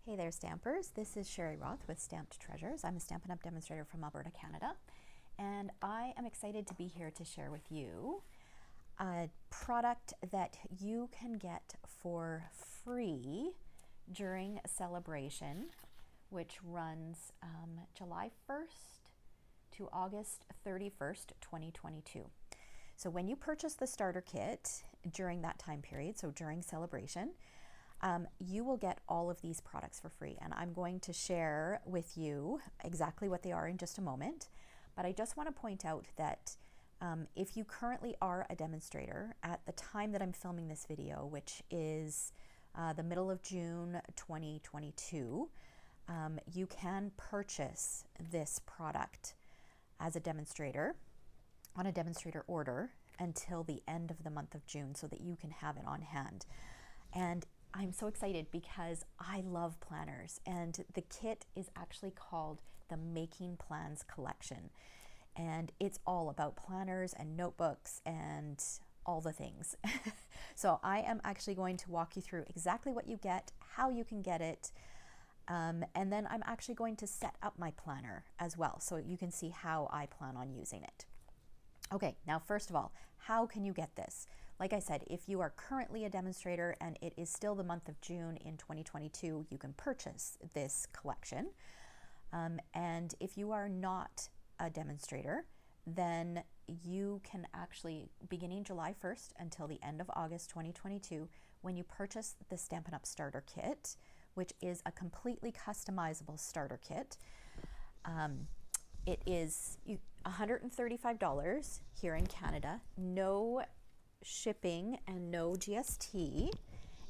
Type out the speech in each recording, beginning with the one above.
Hey there, Stampers. This is Sherry Roth with Stamped Treasures. I'm a Stampin' Up demonstrator from Alberta, Canada, and I am excited to be here to share with you a product that you can get for free during a celebration, which runs July 1st to August 31st, 2022. So when you purchase the starter kit during that time period, so during celebration, you will get all of these products for free, and I'm going to share with you exactly what they are in just a moment. But I just want to point out that if you currently are a demonstrator at the time that I'm filming this video, which is the middle of June 2022, you can purchase this product as a demonstrator on a demonstrator order until the end of the month of June so that you can have it on hand. And I'm so excited because I love planners, and the kit is actually called the Making Plans Collection, and it's all about planners and notebooks and all the things. So I am actually going to walk you through exactly what you get, how you can get it, and then I'm actually going to set up my planner as well so you can see how I plan on using it. Okay, now first of all, how can you get this? Like I said, if you are currently a demonstrator and it is still the month of June in 2022, you can purchase this collection. And if you are not a demonstrator, then you can actually, beginning July 1st until the end of August 2022, when you purchase the Stampin' Up Starter Kit, which is a completely customizable starter kit, it is $135 here in Canada, no shipping and no GST,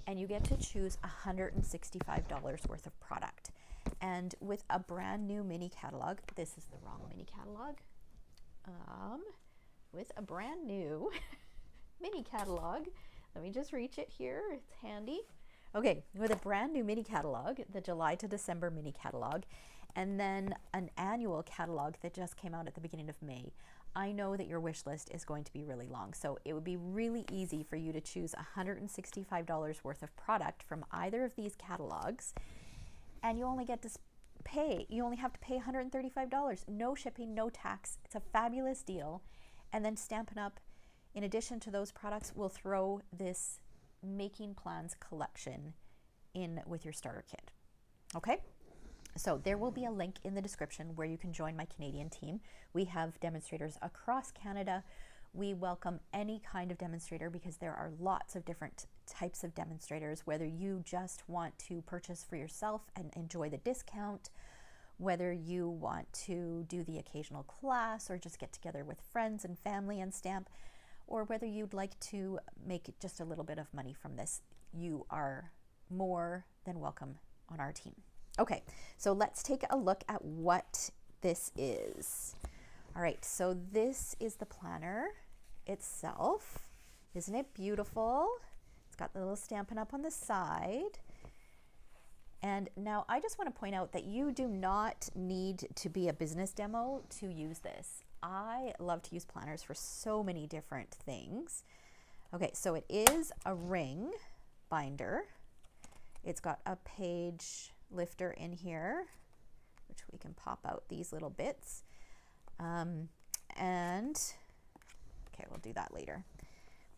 and you get to choose $165 worth of product. And with a brand new mini catalog, this is the wrong mini catalog, with a brand new mini catalog, let me just reach it here, it's handy. Okay, with a brand new mini catalog, the July to December mini catalog, and then an annual catalog that just came out at the beginning of May, I know that your wish list is going to be really long, so it would be really easy for you to choose $165 worth of product from either of these catalogs, and you only have to pay $135, no shipping, no tax. It's a fabulous deal. And then Stampin' Up, in addition to those products, will throw this Making Plans collection in with your starter kit. Okay? So there will be a link in the description where you can join my Canadian team. We have demonstrators across Canada. We welcome any kind of demonstrator because there are lots of different types of demonstrators, whether you just want to purchase for yourself and enjoy the discount, whether you want to do the occasional class or just get together with friends and family and stamp, or whether you'd like to make just a little bit of money from this. You are more than welcome on our team. Okay, so let's take a look at what this is. All right, so this is the planner itself. Isn't it beautiful? It's got the little Stampin' Up on the side. And now I just want to point out that you do not need to be a business demo to use this. I love to use planners for so many different things. Okay, so it is a ring binder. It's got a page lifter in here, which we can pop out these little bits. And okay, we'll do that later.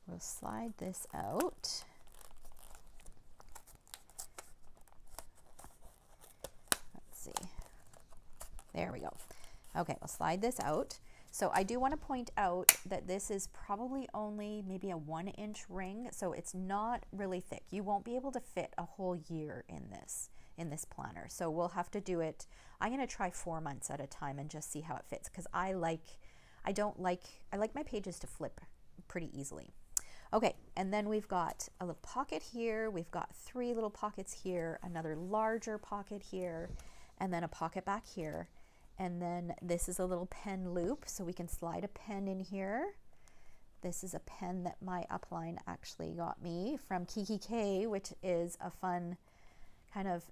We'll slide this out. Let's see. There we go. Okay, we'll slide this out. So I do want to point out that this is probably only maybe a 1-inch ring, so it's not really thick. You won't be able to fit a whole year in this planner. So we'll have to do it. I'm going to try 4 months at a time and just see how it fits, because I like my pages to flip pretty easily. Okay, and then we've got a little pocket here. We've got 3 little pockets here, another larger pocket here, and then a pocket back here. And then this is a little pen loop, so we can slide a pen in here. This is a pen that my upline actually got me from Kiki K, which is a fun kind of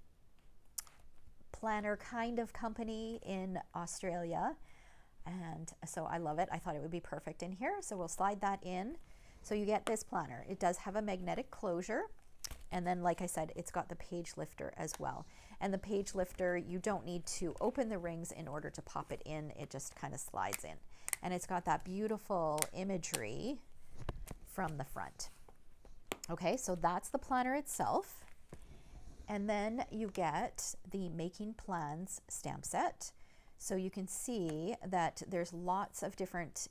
planner kind of company in Australia. And so I love it. I thought it would be perfect in here. So we'll slide that in. So you get this planner. It does have a magnetic closure. And then, like I said, it's got the page lifter as well. And the page lifter, you don't need to open the rings in order to pop it in. It just kind of slides in. And it's got that beautiful imagery from the front. Okay, so that's the planner itself. And then you get the Making Plans stamp set. So you can see that there's lots of different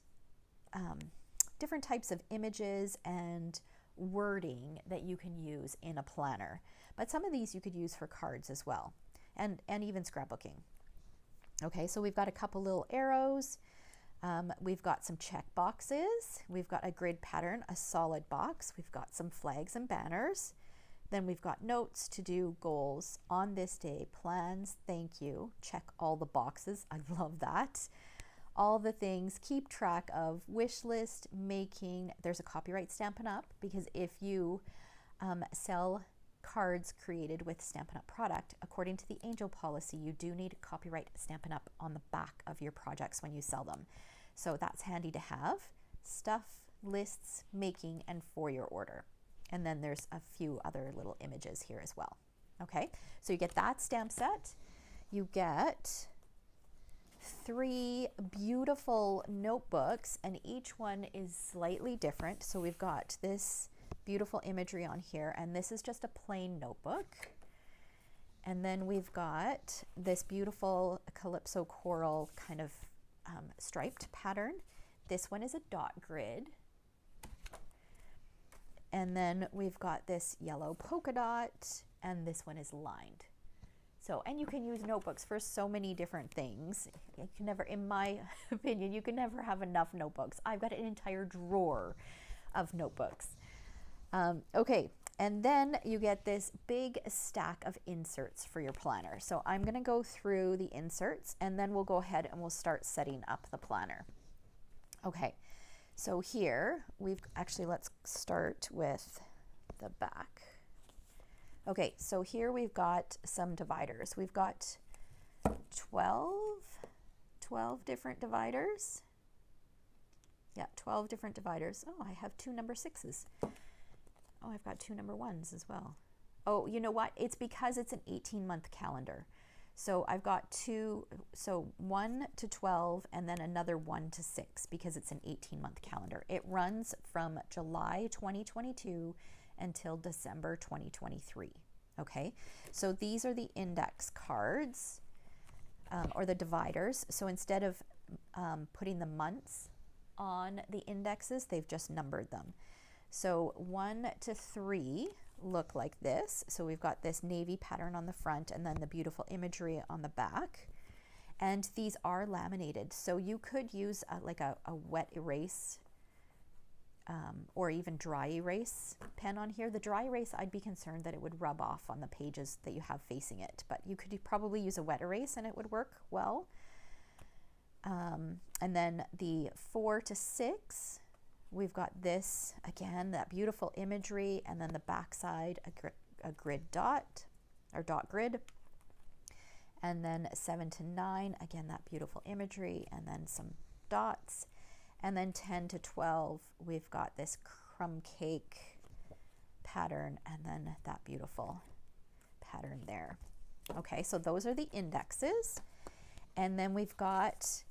types of images and wording that you can use in a planner. But some of these you could use for cards as well, and even scrapbooking. Okay, so we've got a couple little arrows. We've got some check boxes. We've got a grid pattern, a solid box. We've got some flags and banners. Then we've got notes, to do, goals, on this day, plans, thank you, check all the boxes. I love that. All the things, keep track of, wish list, making. There's a copyright Stampin' Up, because if you sell cards created with Stampin' Up product, according to the Angel policy, you do need copyright Stampin' Up on the back of your projects when you sell them. So that's handy to have. Stuff, lists, making, and for your order. And then there's a few other little images here as well. Okay, so you get that stamp set. You get 3 beautiful notebooks, and each one is slightly different. So we've got this beautiful imagery on here, and this is just a plain notebook. And then we've got this beautiful calypso coral kind of striped pattern. This one is a dot grid. And then we've got this yellow polka dot, and this one is lined. So, and you can use notebooks for so many different things. You can never, in my opinion, you can never have enough notebooks. I've got an entire drawer of notebooks. Okay, and then you get this big stack of inserts for your planner. So I'm gonna go through the inserts, and then we'll go ahead and we'll start setting up the planner. Okay. So here let's start with the back. Okay, so here we've got some dividers. We've got 12 different dividers. Yeah, 12 different dividers. Oh, I have 2 number 6s. Oh, I've got 2 number 1s as well. Oh, you know what? It's because it's an 18-month calendar. So I've got 2, so 1 to 12, and then another 1 to 6, because it's an 18-month calendar. It runs from July 2022 until December 2023. Okay, so these are the index cards, or the dividers. So instead of putting the months on the indexes, they've just numbered them. So 1 to 3 look like this. So we've got this navy pattern on the front, and then the beautiful imagery on the back. And these are laminated. So you could use like a wet erase or even dry erase pen on here. The dry erase, I'd be concerned that it would rub off on the pages that you have facing it, but you could probably use a wet erase and it would work well. And then the 4 to 6, we've got this, again, that beautiful imagery, and then the back side, a grid dot, or dot grid. And then 7 to 9, again, that beautiful imagery, and then some dots. And then 10 to 12, we've got this crumb cake pattern, and then that beautiful pattern there. Okay, so those are the indexes. And then we've got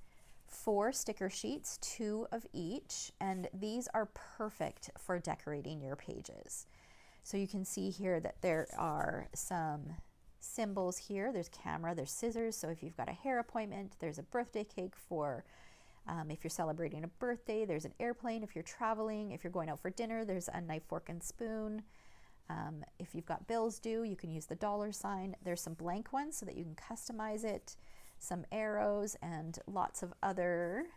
4 sticker sheets, 2 of each, and these are perfect for decorating your pages. So you can see here that there are some symbols here. There's camera, there's scissors, so if you've got a hair appointment, there's a birthday cake for if you're celebrating a birthday, there's an airplane. If you're traveling, if you're going out for dinner, there's a knife, fork, and spoon. If you've got bills due, you can use the $sign. There's some blank ones so that you can customize it, some arrows, and lots of other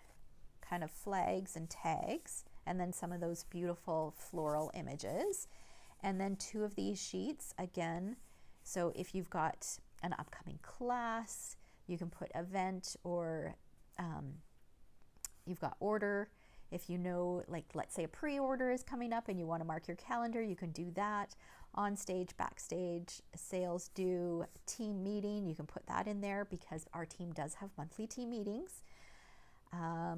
kind of flags and tags, and then some of those beautiful floral images. And then 2 of these sheets, again, so if you've got an upcoming class, you can put event, or you've got order. If you know, like, let's say a pre-order is coming up and you want to mark your calendar, you can do that. On stage, backstage, sales due, team meeting, you can put that in there because our team does have monthly team meetings.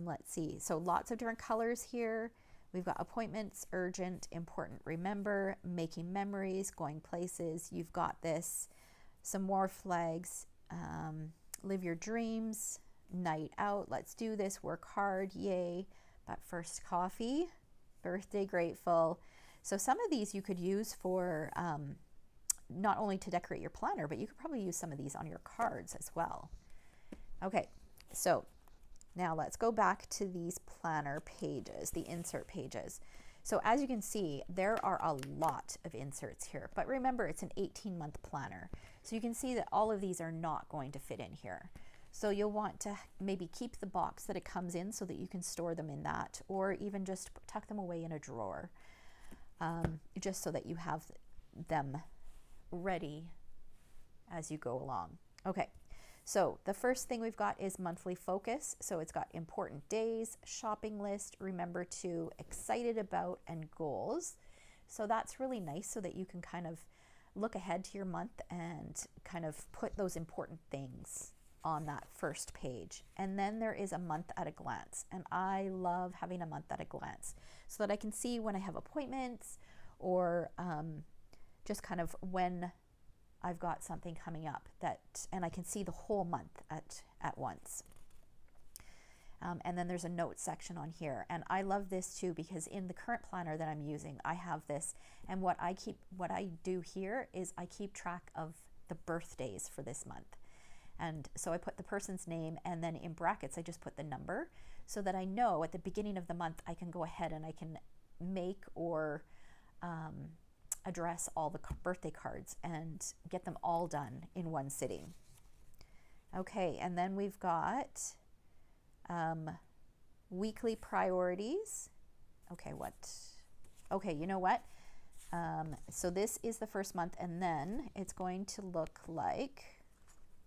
Let's see, so lots of different colors here. We've got appointments, urgent, important, remember, making memories, going places. You've got this, some more flags, live your dreams, night out, let's do this, work hard, yay, but first coffee, birthday grateful. So some of these you could use for not only to decorate your planner, but you could probably use some of these on your cards as well. Okay, so now let's go back to these planner pages, the insert pages. So as you can see, there are a lot of inserts here, but remember it's an 18-month planner. So you can see that all of these are not going to fit in here. So you'll want to maybe keep the box that it comes in so that you can store them in that, or even just tuck them away in a drawer, just so that you have them ready as you go along. Okay. So the first thing we've got is monthly focus. So it's got important days, shopping list, remember to, excited about, and goals. So that's really nice so that you can kind of look ahead to your month and kind of put those important things on that first page. And then there is a month at a glance. And I love having a month at a glance so that I can see when I have appointments or just kind of when I've got something coming up and I can see the whole month at once. And then there's a notes section on here. And I love this too, because in the current planner that I'm using, I have this. And what I do here is I keep track of the birthdays for this month. And so I put the person's name, and then in brackets, I just put the number so that I know at the beginning of the month, I can go ahead and I can make or address all the birthday cards and get them all done in one sitting. Okay, and then we've got weekly priorities. Okay, you know what? So this is the first month, and then it's going to look like,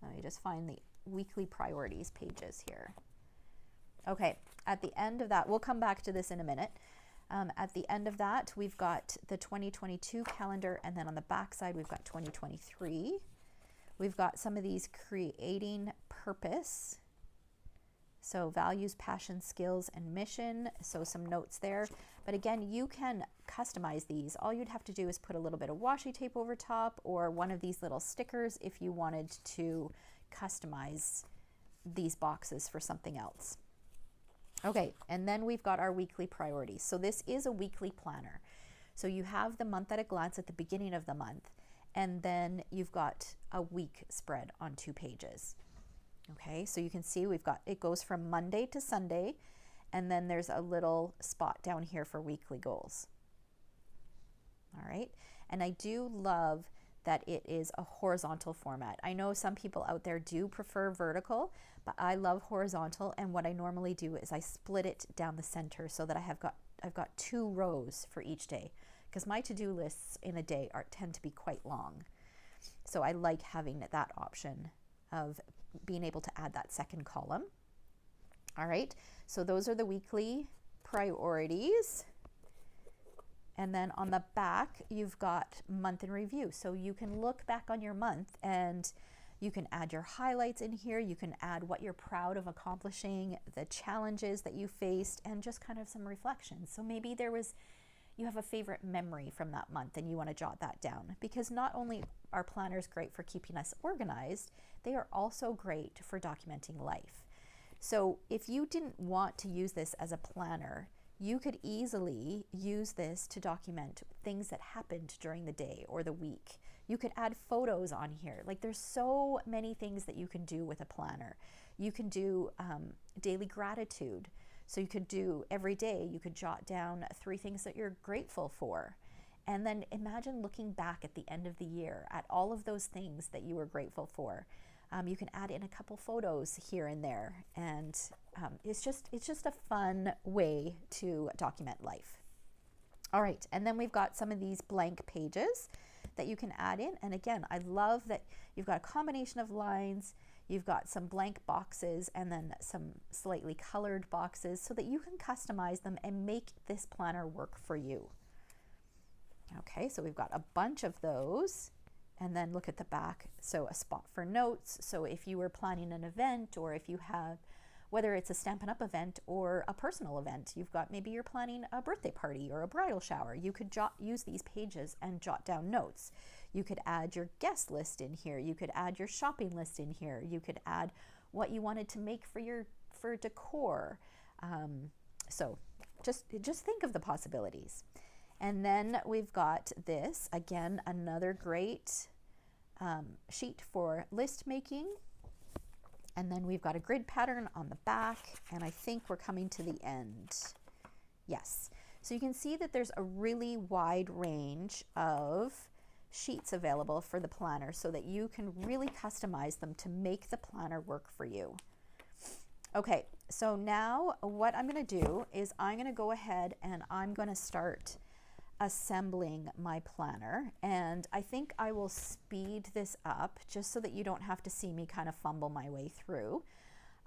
let me just find the weekly priorities pages here. Okay, at the end of that, we'll come back to this in a minute. At the end of that, we've got the 2022 calendar, and then on the back side, we've got 2023. We've got some of these creating purpose. So values, passion, skills, and mission. So some notes there. But again, you can customize these. All you'd have to do is put a little bit of washi tape over top or one of these little stickers if you wanted to customize these boxes for something else. Okay, and then we've got our weekly priorities. So this is a weekly planner. So you have the month at a glance at the beginning of the month, and then you've got a week spread on 2 pages. Okay, so you can see it goes from Monday to Sunday, and then there's a little spot down here for weekly goals. All right, and I do love that it is a horizontal format. I know some people out there do prefer vertical, but I love horizontal, and what I normally do is I split it down the center so that I've got 2 rows for each day, because my to-do lists in a day tend to be quite long. So I like having that option of being able to add that second column. All right, so those are the weekly priorities. And then on the back, you've got month in review. So you can look back on your month and you can add your highlights in here. You can add what you're proud of accomplishing, the challenges that you faced, and just kind of some reflections. So maybe you have a favorite memory from that month and you want to jot that down, because not only are planners great for keeping us organized, they are also great for documenting life. So if you didn't want to use this as a planner, you could easily use this to document things that happened during the day or the week. You could add photos on here. Like, there's so many things that you can do with a planner. You can do daily gratitude. So you could do every day, you could jot down 3 things that you're grateful for. And then imagine looking back at the end of the year at all of those things that you were grateful for. You can add in a couple photos here and there, and it's just a fun way to document life. All right, and then we've got some of these blank pages that you can add in. And again, I love that you've got a combination of lines, you've got some blank boxes, and then some slightly colored boxes so that you can customize them and make this planner work for you. Okay, so we've got a bunch of those. And then look at the back. So a spot for notes. So if you were planning an event, or if you have whether it's a Stampin' Up event or a personal event. You've got, maybe you're planning a birthday party or a bridal shower. You could use these pages and jot down notes. You could add your guest list in here. You could add your shopping list in here. You could add what you wanted to make for decor. So just think of the possibilities. And then we've got this, again, another great sheet for list making. And then we've got a grid pattern on the back, and I think we're coming to the end. Yes. So you can see that there's a really wide range of sheets available for the planner so that you can really customize them to make the planner work for you. Okay, so now what I'm going to do is I'm going to go ahead and I'm going to start assembling my planner, and I think I will speed this up just so that you don't have to see me kind of fumble my way through,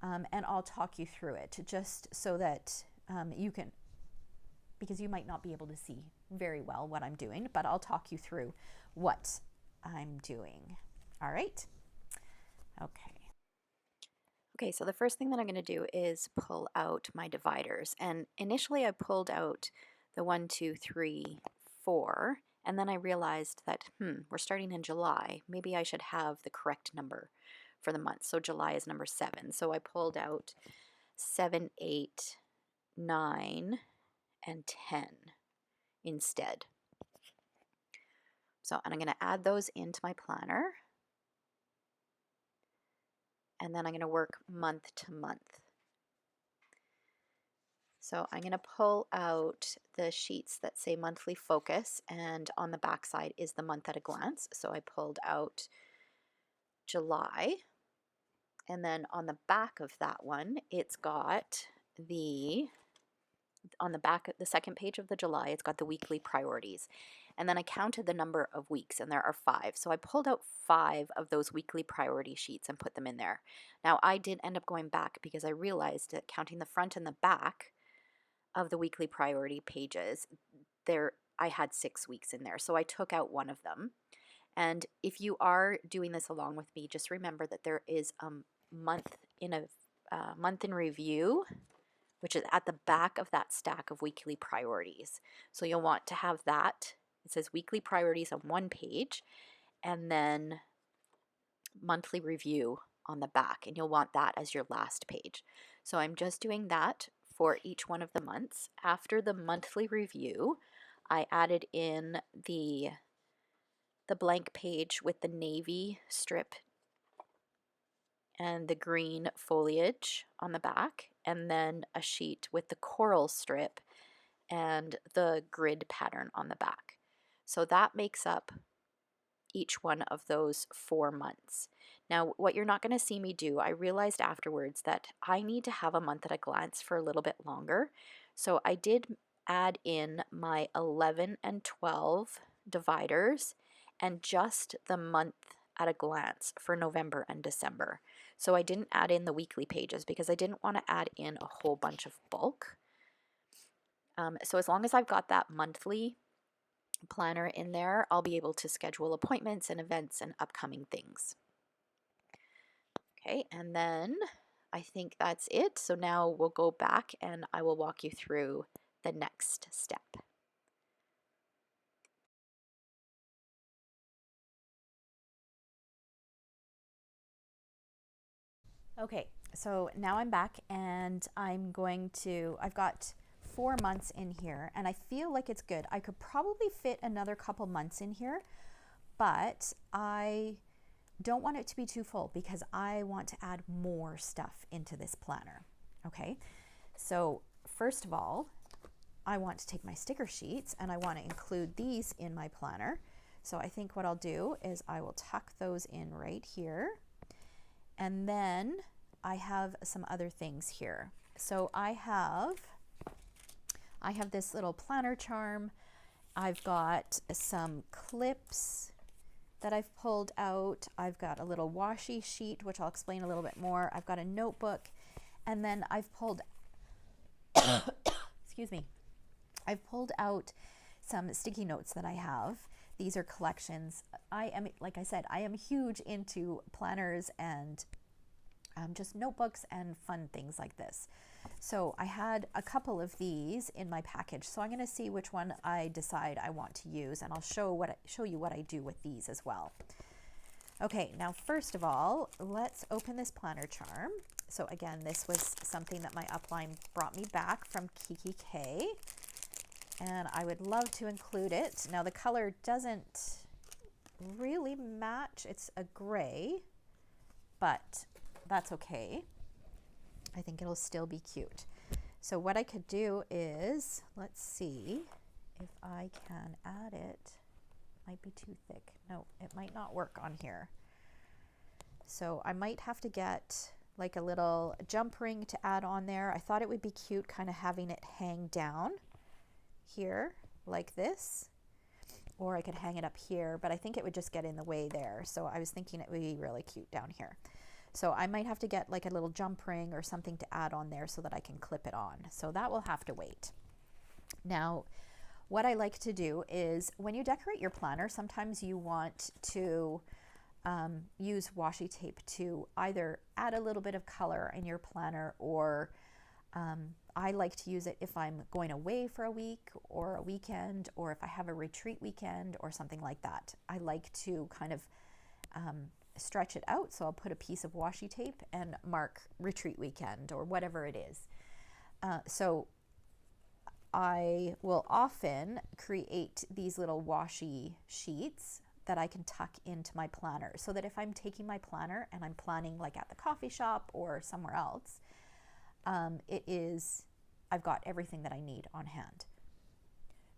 and I'll talk you through it just so that you can, because you might not be able to see very well what I'm doing, but I'll talk you through what I'm doing. All right? Okay, so the first thing that I'm going to do is pull out my dividers, and initially I pulled out the 1, 2, 3, 4, and then I realized that, we're starting in July. Maybe I should have the correct number for the month. So July is number 7. So I pulled out 7, 8, 9, and 10 instead. So, and I'm going to add those into my planner, and then I'm going to work month to month. So I'm going to pull out the sheets that say monthly focus, and on the back side is the month at a glance. So I pulled out July, and then on the back of that one, it's got on the back, the second page of the July, it's got the weekly priorities. And then I counted the number of weeks, and there are 5. So I pulled out 5 of those weekly priority sheets and put them in there. Now I did end up going back because I realized that counting the front and the back of the weekly priority pages, I had 6 weeks in there. So I took out one of them. And if you are doing this along with me, just remember that there is a month in review, which is at the back of that stack of weekly priorities. So you'll want to have that. It says weekly priorities on one page, and then monthly review on the back, and you'll want that as your last page. So I'm just doing that for each one of the months. After the monthly review, I added in the blank page with the navy strip and the green foliage on the back, and then a sheet with the coral strip and the grid pattern on the back. So that makes up each one of those 4 months. Now, what you're not going to see me do, I realized afterwards that I need to have a month at a glance for a little bit longer. So I did add in my 11 and 12 dividers and just the month at a glance for November and December. So I didn't add in the weekly pages because I didn't want to add in a whole bunch of bulk. So as long as I've got that monthly planner in there, I'll be able to schedule appointments and events and upcoming things. Okay, and then I think that's it. So now we'll go back and I will walk you through the next step. Okay, so now I'm back and I've got 4 months in here, and I feel like it's good. I could probably fit another couple months in here, but I don't want it to be too full because I want to add more stuff into this planner. Okay, so first of all, I want to take my sticker sheets and I want to include these in my planner. So I think what I'll do is I will tuck those in right here, and then I have some other things here. So I have this little planner charm. I've got some clips that I've pulled out. I've got a little washi sheet, which I'll explain a little bit more. I've got a notebook, and then I've pulled, excuse me, I've pulled out some sticky notes that I have. These are collections. Like I said, I am huge into planners and just notebooks and fun things like this. So I had a couple of these in my package, so I'm going to see which one I decide I want to use, and I'll show you what I do with these as well. Okay, now first of all, let's open this planner charm. So again, this was something that my upline brought me back from Kiki K, and I would love to include it. Now the color doesn't really match, it's a gray, but that's okay. I think it'll still be cute. So what I could do is, let's see if I can add it. Might be too thick. No, it might not work on here. So I might have to get like a little jump ring to add on there. I thought it would be cute kind of having it hang down here like this, or I could hang it up here, but I think it would just get in the way there. So I was thinking it would be really cute down here. So I might have to get like a little jump ring or something to add on there so that I can clip it on. So that will have to wait. Now, what I like to do is when you decorate your planner, sometimes you want to use washi tape to either add a little bit of color in your planner, or I like to use it if I'm going away for a week or a weekend, or if I have a retreat weekend or something like that. I like to kind of stretch it out, so I'll put a piece of washi tape and mark retreat weekend or whatever it is. So I will often create these little washi sheets that I can tuck into my planner, so that if I'm taking my planner and I'm planning like at the coffee shop or somewhere else, I've got everything that I need on hand.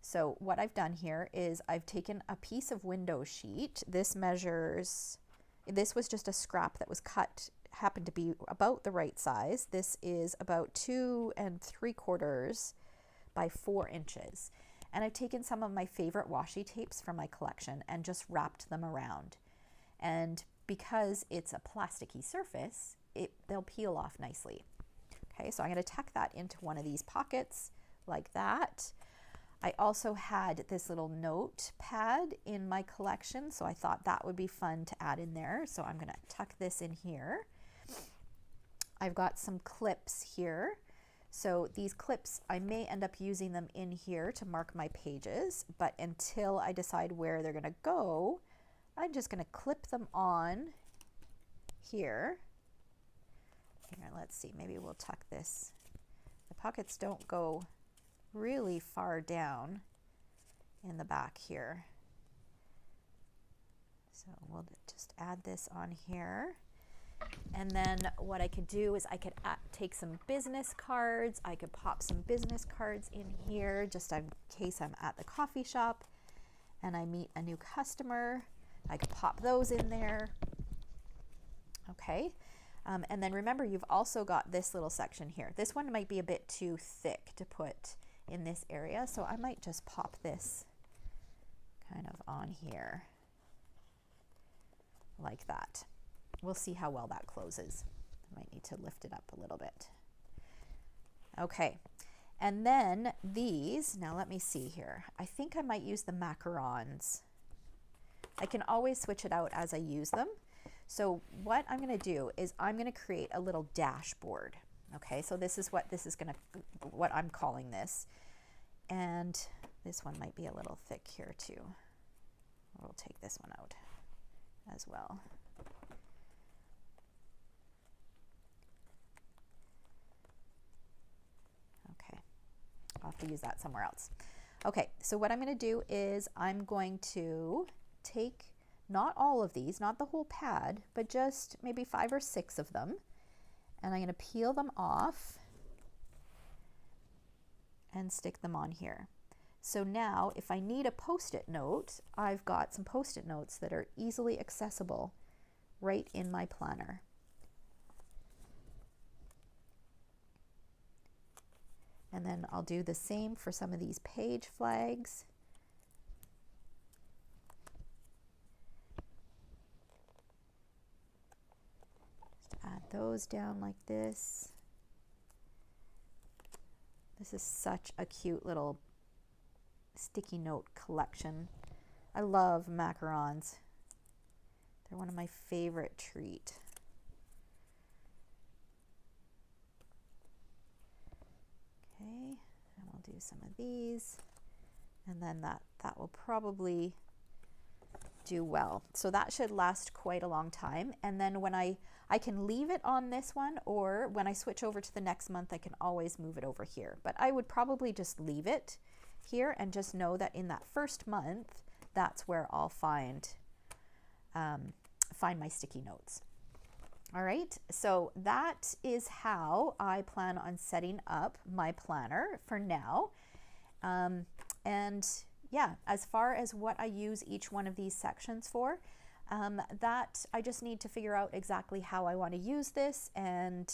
So what I've done here is I've taken a piece of window sheet. This was just a scrap that was cut, happened to be about the right size. This is about 2 3/4 by 4 inches. And I've taken some of my favorite washi tapes from my collection and just wrapped them around. And because it's a plasticky surface, they'll peel off nicely. Okay, so I'm going to tuck that into one of these pockets like that. I also had this little notepad in my collection, so I thought that would be fun to add in there. So I'm going to tuck this in here. I've got some clips here. So these clips, I may end up using them in here to mark my pages, but until I decide where they're going to go, I'm just going to clip them on here. Here, let's see, maybe we'll tuck this. The pockets don't go really far down in the back here. So we'll just add this on here. And then what I could do is I could take some business cards. I could pop some business cards in here just in case I'm at the coffee shop and I meet a new customer. I could pop those in there. Okay. And then remember, you've also got this little section here. This one might be a bit too thick to put in this area, so I might just pop this kind of on here like that. We'll see how well that closes. I might need to lift it up a little bit. Okay, and then these, now let me see here. I think I might use the macarons. I can always switch it out as I use them. So what I'm going to do is I'm going to create a little dashboard. Okay, so this is what I'm calling this. And this one might be a little thick here too. We'll take this one out as well. Okay, I'll have to use that somewhere else. Okay, so what I'm going to do is I'm going to take not all of these, not the whole pad, but just maybe 5 or 6 of them. And I'm going to peel them off and stick them on here. So now if I need a post-it note, I've got some post-it notes that are easily accessible right in my planner. And then I'll do the same for some of these page flags. Add those down like this. This is such a cute little sticky note collection. I love macarons. They're one of my favorite treat. do some of these, and then that will probably do well. So that should last quite a long time. And then when I can leave it on this one, or when I switch over to the next month, I can always move it over here. But I would probably just leave it here and just know that in that first month, that's where I'll find my sticky notes. All right, so that is how I plan on setting up my planner for now. And yeah, as far as what I use each one of these sections for, that I just need to figure out exactly how I want to use this. And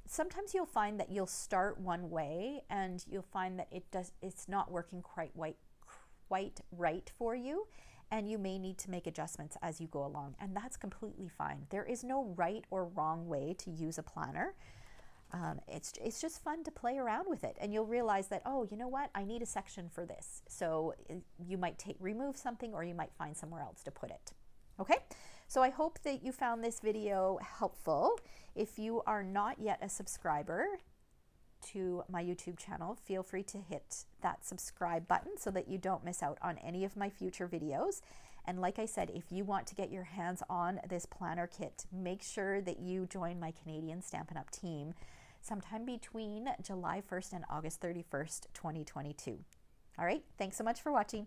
sometimes you'll find that you'll start one way and you'll find that it's not working quite right for you, and you may need to make adjustments as you go along, and that's completely fine. There is no right or wrong way to use a planner. It's just fun to play around with it, and you'll realize that, oh, you know what, I need a section for this. So you might remove something, or you might find somewhere else to put it. Okay, so I hope that you found this video helpful. If you are not yet a subscriber to my YouTube channel, feel free to hit that subscribe button so that you don't miss out on any of my future videos. And like I said, if you want to get your hands on this planner kit, make sure that you join my Canadian Stampin' Up team sometime between July 1st and August 31st, 2022. All right, thanks so much for watching.